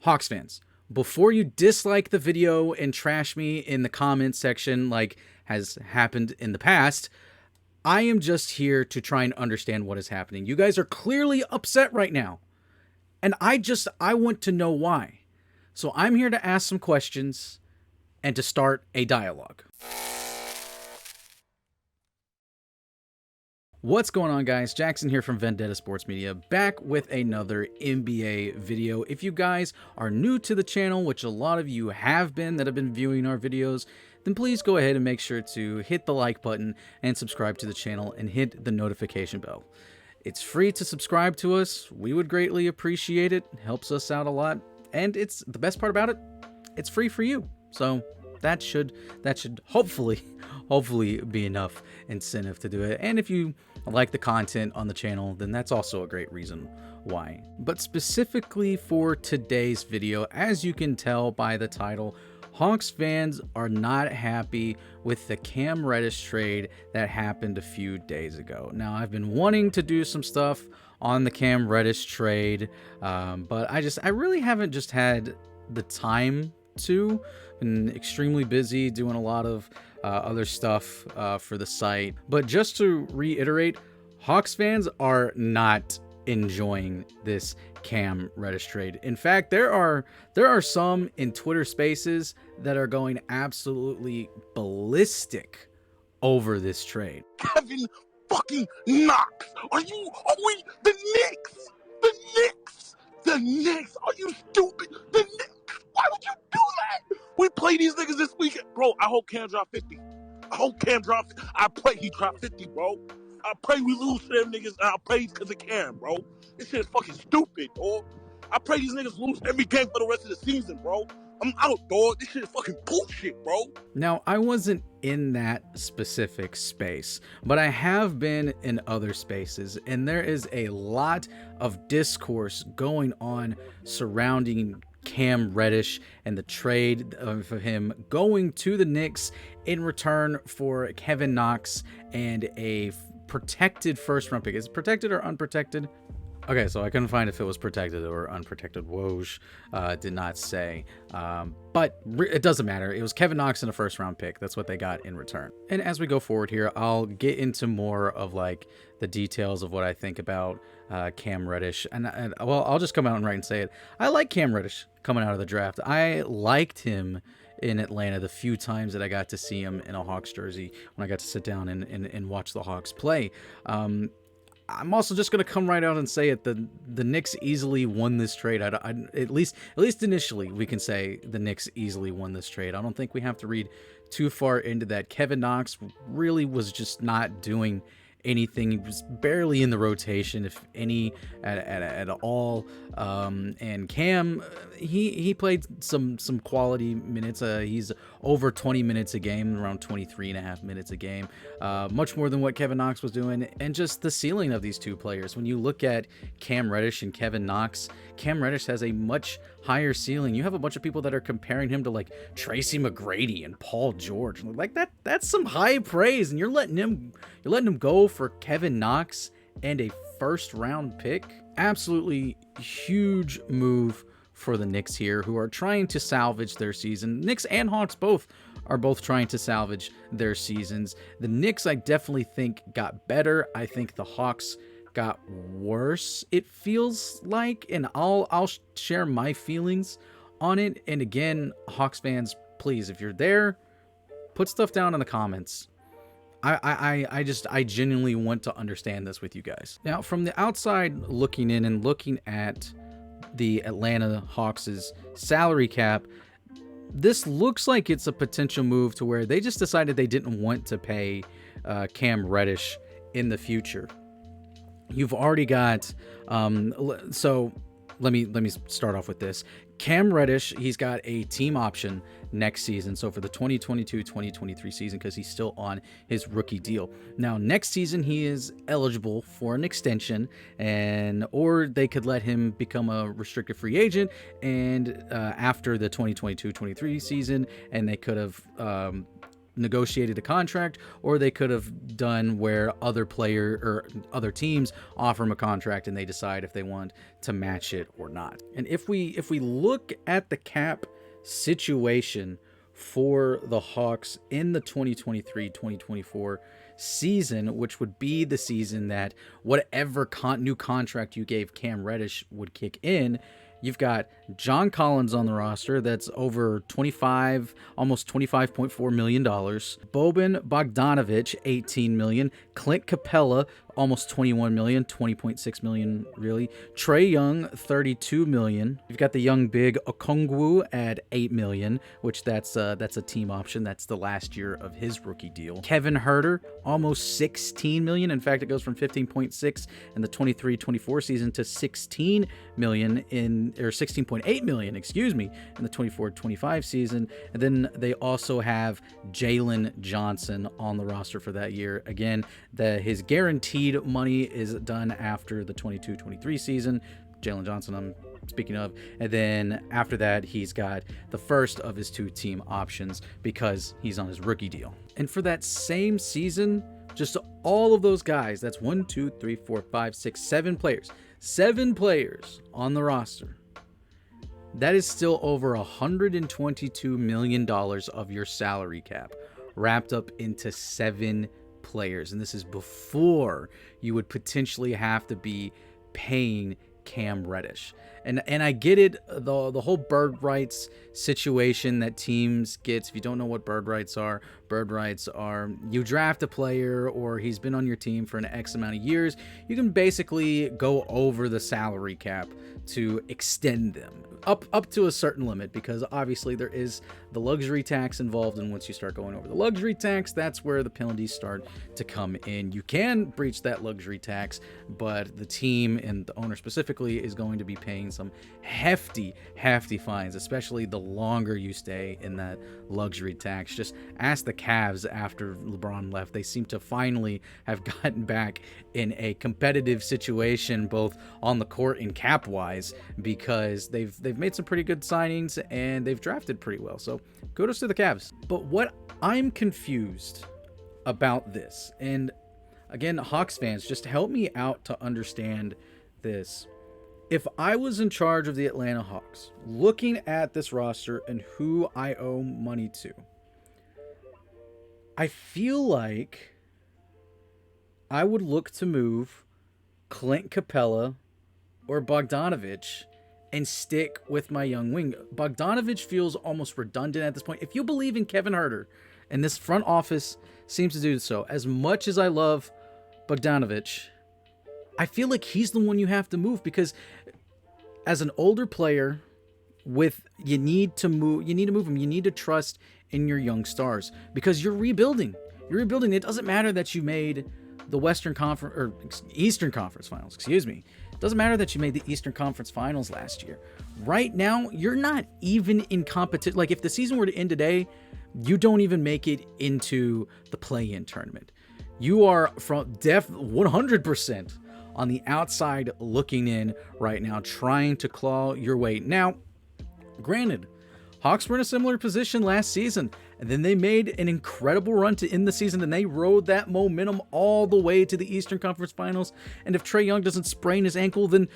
Hawks fans, before you dislike the video and trash me in the comments section like has happened in the past, I am just here to try and understand what is happening. You guys are clearly upset right now, and I want to know why. So I'm here to ask some questions and to start a dialogue. What's going on, guys? Jackson here from Vendetta Sports Media, back with another NBA video. If you guys are new to the channel, which a lot of you have been that have been viewing our videos, then please go ahead and make sure to hit the like button and subscribe to the channel and hit the notification bell. It's free to subscribe to us. We would greatly appreciate it. It helps us out a lot. And it's the best part about it, it's free for you. So that should hopefully be enough incentive to do it. And if you like the content on the channel, then that's also a great reason why. But specifically for today's video, as you can tell by the title, Hawks fans are not happy with the Cam Reddish trade that happened a few days ago. Now, I've been wanting to do some stuff on the Cam Reddish trade, but I really haven't just had the time to. Been extremely busy doing a lot of other stuff for the site. But just to reiterate, Hawks fans are not enjoying this Cam Reddish trade. In fact, there are some in Twitter Spaces that are going absolutely ballistic over this trade. Kevin fucking Knox. Are we the Knicks? The Knicks. Are you stupid? The Knicks. Why would you do that? We play these niggas this weekend. Bro, I hope Cam drop 50. I pray he drop 50, bro. I pray we lose to them niggas, and I pray because of Cam, bro. This shit is fucking stupid, dog. I pray these niggas lose every game for the rest of the season, bro. I'm out, dog. This shit is fucking bullshit, bro. Now, I wasn't in that specific space, but I have been in other spaces, and there is a lot of discourse going on surrounding Cam Reddish and the trade of him going to the Knicks in return for Kevin Knox and a protected first round pick. Is it protected or unprotected? Okay, so I couldn't find if it was protected or unprotected. Woj did not say, but it doesn't matter. It was Kevin Knox and a first round pick. That's what they got in return. And as we go forward here, I'll get into more of like the details of what I think about Cam Reddish. And well, I'll just come out and right and say it. I like Cam Reddish coming out of the draft. I liked him in Atlanta the few times that I got to see him in a Hawks jersey when I got to sit down and watch the Hawks play. I'm also just going to come right out and say it. The Knicks easily won this trade. At least initially, we can say the Knicks easily won this trade. I don't think we have to read too far into that. Kevin Knox really was just not doing anything. He was barely in the rotation, if any, at all. And Cam, he played some quality minutes. He's over 20 minutes a game, around 23.5 minutes a game, much more than what Kevin Knox was doing. And just the ceiling of these two players, when you look at Cam Reddish and Kevin Knox, Cam Reddish has a much higher ceiling. You have a bunch of people that are comparing him to like Tracy McGrady and Paul George. Like that's some high praise, and you're letting him go for Kevin Knox and a first round pick. Absolutely huge move for the Knicks here, who are trying to salvage their season. Knicks and Hawks are both trying to salvage their seasons. The Knicks, I definitely think, got better. I think the Hawks got worse, it feels like, and I'll share my feelings on it. And again, Hawks fans, please, if you're there, put stuff down in the comments. I genuinely want to understand this with you guys. Now, from the outside looking in and looking at the Atlanta Hawks' salary cap, this looks like it's a potential move to where they just decided they didn't want to pay Cam Reddish in the future. You've already got, so let me start off with this. Cam Reddish, he's got a team option next season, so for the 2022-2023 season, because he's still on his rookie deal. Now, next season, he is eligible for an extension, or they could let him become a restricted free agent, and after the 2022-23 season, and they could have negotiated a contract, or they could have done where other player or other teams offer them a contract and they decide if they want to match it or not. And if we look at the cap situation for the Hawks in the 2023-2024 season, which would be the season that whatever new contract you gave Cam Reddish would kick in, you've got John Collins on the roster. That's over almost $25.4 million. Boban Bogdanovic, $18 million. Clint Capela, almost $21 million, $20.6 million really. Trey Young, $32 million. You've got the young big Okongwu at $8 million, which that's a team option. That's the last year of his rookie deal. Kevin Huerter, almost $16 million. In fact, it goes from 15.6 in the 23-24 season to 16 million or 16.8 million, excuse me, in the 24-25 season. And then they also have Jalen Johnson on the roster for that year. Again, his guaranteed money is done after the 22-23 season. Jalen Johnson, I'm speaking of. And then after that, he's got the first of his 2 team options because he's on his rookie deal. And for that same season, just all of those guys, that's 1, 2, 3, 4, 5, 6, 7 players. 7 players on the roster. That is still over $122 million of your salary cap wrapped up into 7 players. And this is before you would potentially have to be paying Cam Reddish. And I get it, the whole bird rights situation that teams get. If you don't know what bird rights are you draft a player or he's been on your team for an X amount of years, you can basically go over the salary cap to extend them up to a certain limit, because obviously there is the luxury tax involved, and once you start going over the luxury tax, that's where the penalties start to come in. You can breach that luxury tax, but the team and the owner specifically is going to be paying some hefty fines, especially the longer you stay in that luxury tax. Just ask the Cavs after LeBron left. They seem to finally have gotten back in a competitive situation, both on the court and cap wise, because they've made some pretty good signings and they've drafted pretty well. So kudos to the Cavs. But what I'm confused about this, and again, Hawks fans, just help me out to understand this. If I was in charge of the Atlanta Hawks, looking at this roster and who I owe money to, I feel like I would look to move Clint Capela or Bogdanovic and stick with my young wing. Bogdanovic feels almost redundant at this point. If you believe in Kevin Huerter, and this front office seems to do so, as much as I love Bogdanovic, I feel like he's the one you have to move, because as an older player, you need to move him. You need to trust in your young stars, because you're rebuilding. It doesn't matter that you made the Eastern Conference Finals, excuse me. It doesn't matter that you made the Eastern Conference Finals last year. Right now, you're not even in competition. Like, if the season were to end today, you don't even make it into the play-in tournament. You are from 100% on the outside looking in right now, trying to claw your way. Now, granted, Hawks were in a similar position last season, and then they made an incredible run to end the season, and they rode that momentum all the way to the Eastern Conference Finals. And if Trey Young doesn't sprain his ankle, then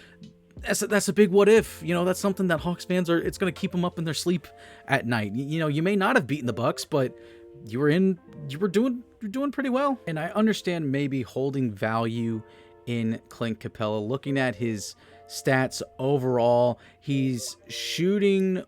that's a big what if. That's something that Hawks fans it's going to keep them up in their sleep at night. You may not have beaten the Bucks, but you were doing pretty well. And I understand maybe holding value in Clint Capela, looking at his stats overall. His shooting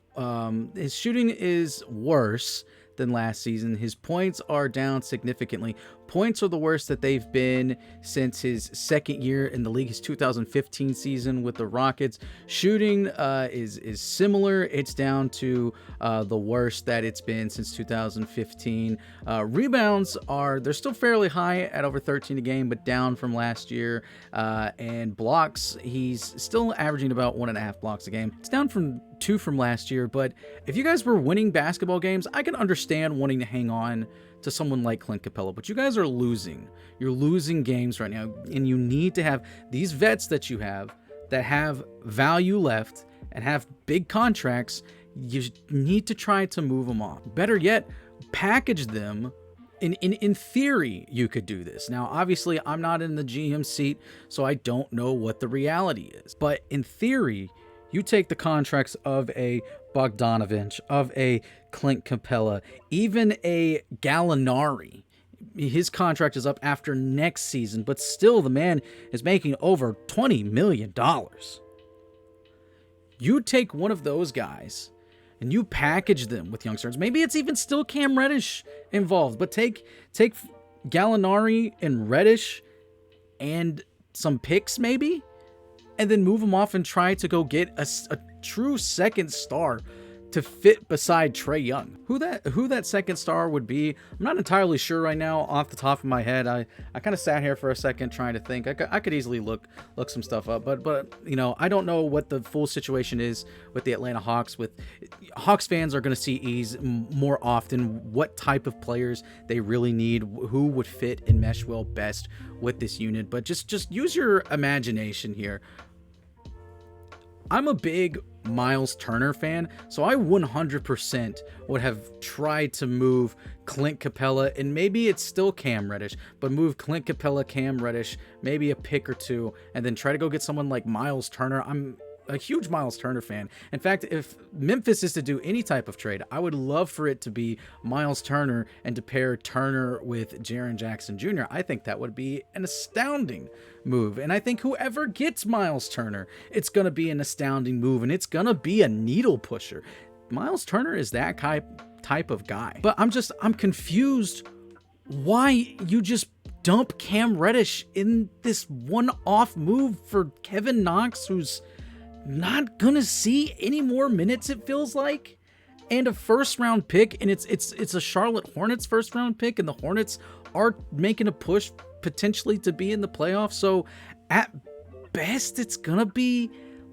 is worse than last season. His points are down significantly. Points are the worst that they've been since his second year in the league, his 2015 season with the Rockets. Shooting is similar. It's down to the worst that it's been since 2015. Rebounds they're still fairly high at over 13 a game, but down from last year. And blocks, he's still averaging about 1.5 blocks a game. It's down from 2 from last year. But if you guys were winning basketball games, I can understand wanting to hang on to someone like Clint Capela, but you guys are losing. You're losing games right now, and you need to have these vets that you have that have value left and have big contracts. You need to try to move them off. Better yet, package them In theory, you could do this. Now, obviously, I'm not in the GM seat, so I don't know what the reality is. But in theory, you take the contracts of a Bogdanovich, of a Clint Capela, even a Gallinari. His contract is up after next season, but still the man is making over $20 million. You take one of those guys and you package them with youngsters. Maybe it's even still Cam Reddish involved, but take Gallinari and Reddish and some picks maybe, and then move them off and try to go get a true second star to fit beside Trey Young. Who that second star would be, I'm not entirely sure right now off the top of my head. I kind of sat here for a second trying to think. I could easily look some stuff up, but you know, I don't know what the full situation is with the Atlanta Hawks. With Hawks fans are going to see ease more often, what type of players they really need, who would fit and mesh well best with this unit. But just use your imagination here. I'm a big Miles Turner fan, so I 100% would have tried to move Clint Capela, and maybe it's still Cam Reddish, but move Clint Capela, Cam Reddish, maybe a pick or two, and then try to go get someone like Miles Turner. I'm a huge Miles Turner fan. In fact, if Memphis is to do any type of trade, I would love for it to be Miles Turner and to pair Turner with Jaren Jackson Jr. I think that would be an astounding move. And I think whoever gets Miles Turner, it's going to be an astounding move, and it's going to be a needle pusher. Miles Turner is that type of guy. But I'm confused why you just dump Cam Reddish in this one-off move for Kevin Knox, who's not gonna see any more minutes, it feels like, and a first-round pick, and it's a Charlotte Hornets first-round pick, and the Hornets are making a push potentially to be in the playoffs. So at best, it's gonna be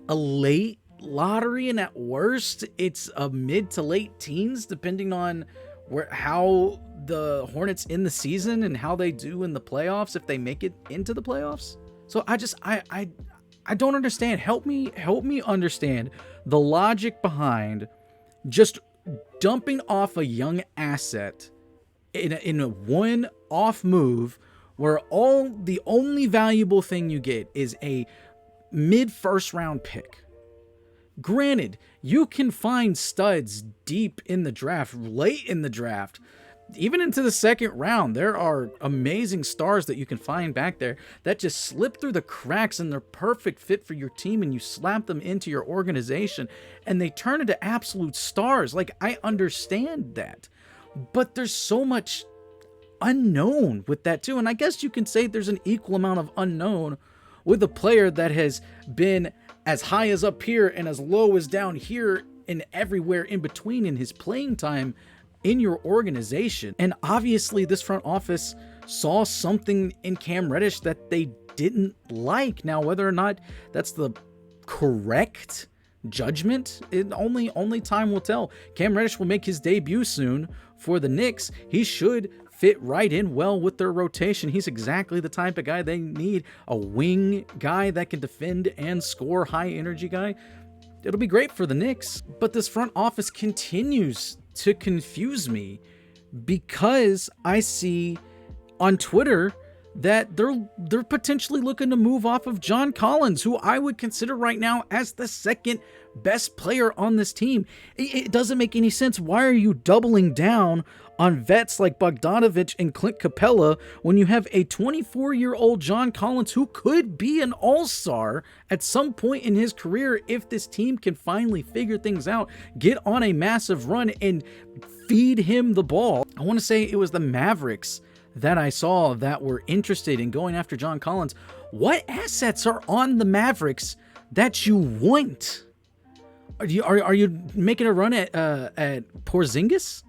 a late lottery, and at worst, it's a mid to late teens, depending on how the Hornets in the season and how they do in the playoffs, if they make it into the playoffs. So I don't understand. Help me understand the logic behind just dumping off a young asset in a one-off move where the only valuable thing you get is a mid-first round pick. Granted, you can find studs deep in the draft, late in the draft, even into the second round. There are amazing stars that you can find back there that just slip through the cracks and they're perfect fit for your team, and you slap them into your organization and they turn into absolute stars. Like, I understand that, but there's so much unknown with that too. And I guess you can say there's an equal amount of unknown with a player that has been as high as up here and as low as down here and everywhere in between in his playing time in your organization. And obviously this front office saw something in Cam Reddish that they didn't like. Now, whether or not that's the correct judgment, only time will tell. Cam Reddish will make his debut soon for the Knicks. He should fit right in well with their rotation. He's exactly the type of guy they need, a wing guy that can defend and score, high energy guy. It'll be great for the Knicks. But this front office continues to confuse me, because I see on Twitter that they're potentially looking to move off of John Collins, who I would consider right now as the second best player on this team. It doesn't make any sense. Why are you doubling down on vets like Bogdanovich and Clint Capela when you have a 24-year-old John Collins who could be an all-star at some point in his career if this team can finally figure things out, get on a massive run, and feed him the ball? I want to say it was the Mavericks that I saw that were interested in going after John Collins. What assets are on the Mavericks that you want? Are you making a run at Porzingis?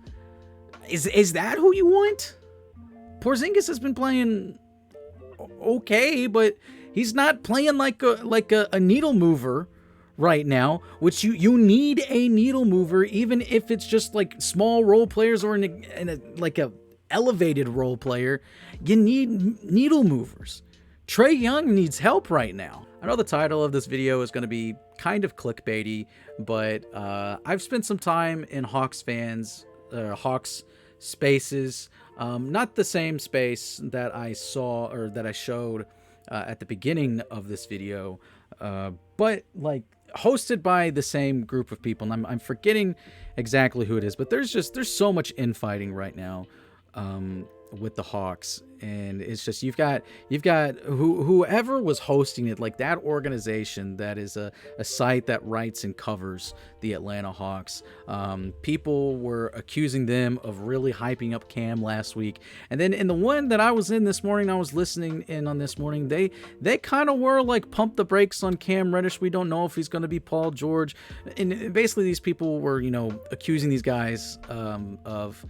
Is that who you want? Porzingis has been playing okay, but he's not playing like a needle mover right now, which you need a needle mover, even if it's just like small role players or in a elevated role player. You need needle movers. Trey Young needs help right now. I know the title of this video is going to be kind of clickbaity, but I've spent some time in Hawks spaces. Not the same space that I saw or that I showed at the beginning of this video, but like hosted by the same group of people. And I'm forgetting exactly who it is, but there's so much infighting right now with the Hawks, and it's just you've got whoever was hosting it, like that organization that is a site that writes and covers the Atlanta Hawks. People were accusing them of really hyping up Cam last week, and then in the one that I was in this morning, I was listening in on this morning, they kind of were like, pump the brakes on Cam Reddish. We don't know if he's going to be Paul George, and basically these people were accusing these guys of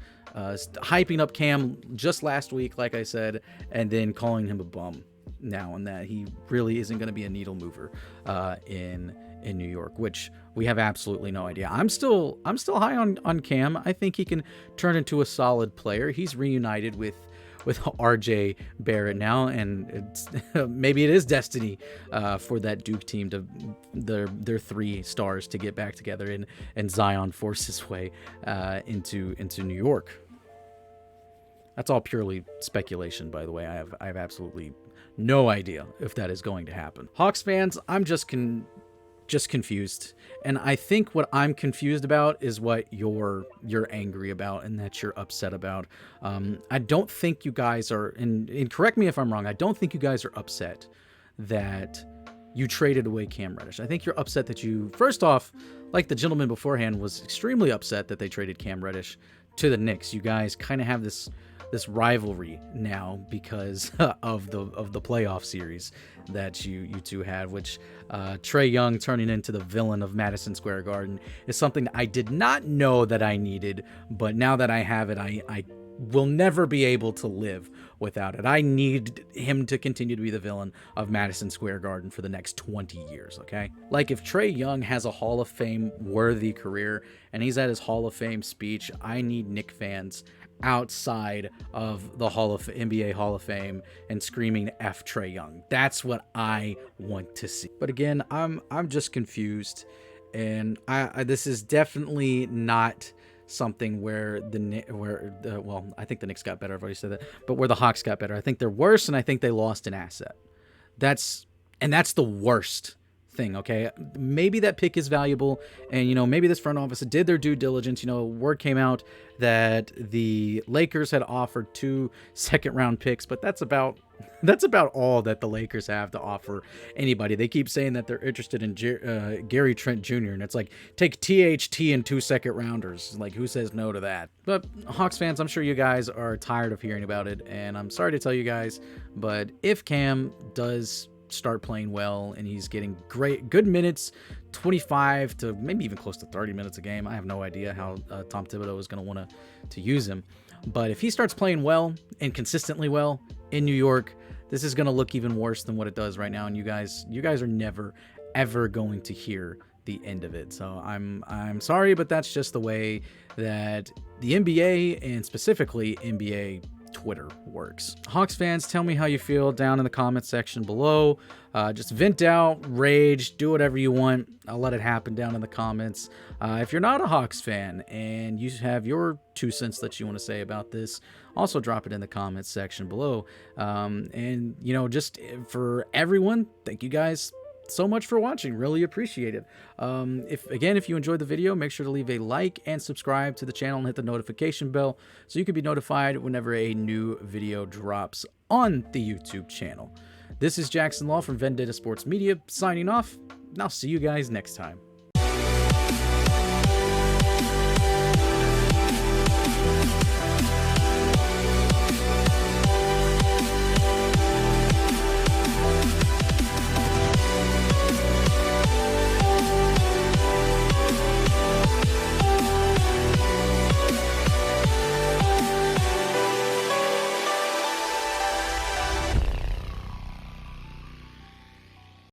hyping up Cam just last week, like I said, and then calling him a bum now, and that he really isn't going to be a needle mover in New York, which we have absolutely no idea. I'm still high on Cam. I think he can turn into a solid player. He's reunited with RJ Barrett now, and it's maybe it is destiny for that Duke team to their three stars to get back together and Zion force his way into New York. That's all purely speculation, by the way. I have absolutely no idea if that is going to happen. Hawks fans, I'm just confused, and I think what I'm confused about is what you're angry about and that you're upset about. I don't think you guys are, and correct me if I'm wrong, I don't think you guys are upset that you traded away Cam Reddish. I think you're upset that you, first off, like the gentleman beforehand was extremely upset that they traded Cam Reddish to the Knicks. You guys kind of have this rivalry now because of the playoff series that you two had, which Trey Young turning into the villain of Madison Square Garden is something that I did not know that I needed, but now that I have it, I will never be able to live without it. I need him to continue to be the villain of Madison Square Garden for the next 20 years, okay? Like, if Trey Young has a Hall of Fame worthy career and he's at his Hall of Fame speech, I need Knicks fans outside of the NBA Hall of Fame and screaming F Trey Young. That's what I want to see. But again, I'm just confused, and this is definitely not something where I think the Knicks got better. I've already said that, but where the Hawks got better. I think they're worse, and I think they lost an asset. That's the worst thing, okay? Maybe that pick is valuable, and maybe this front office did their due diligence. Word came out that the Lakers had offered 2 second-round picks, but that's about all that the Lakers have to offer anybody. They keep saying that they're interested in Gary Trent Jr., and it's like, take THT and 2 second-rounders. Like, who says no to that? But Hawks fans, I'm sure you guys are tired of hearing about it, and I'm sorry to tell you guys, but if Cam does start playing well and he's getting good minutes, 25 to maybe even close to 30 minutes a game, I have no idea how Tom Thibodeau is going to want to use him, but if he starts playing well and consistently well in New York, this is going to look even worse than what it does right now, and you guys are never ever going to hear the end of it. So I'm sorry, but that's just the way that the NBA, and specifically NBA Twitter, works. Hawks fans, tell me how you feel down in the comment section below. Just vent out, rage, do whatever you want. I'll let it happen down in the comments. If you're not a Hawks fan and you have your 2 cents that you want to say about this, also drop it in the comments section below. And just for everyone, thank you guys so much for watching. Really appreciate it. If you enjoyed the video, make sure to leave a like and subscribe to the channel and hit the notification bell so you can be notified whenever a new video drops on the YouTube channel. This is Jackson Law from Vendetta Sports Media signing off, and I'll see you guys next time.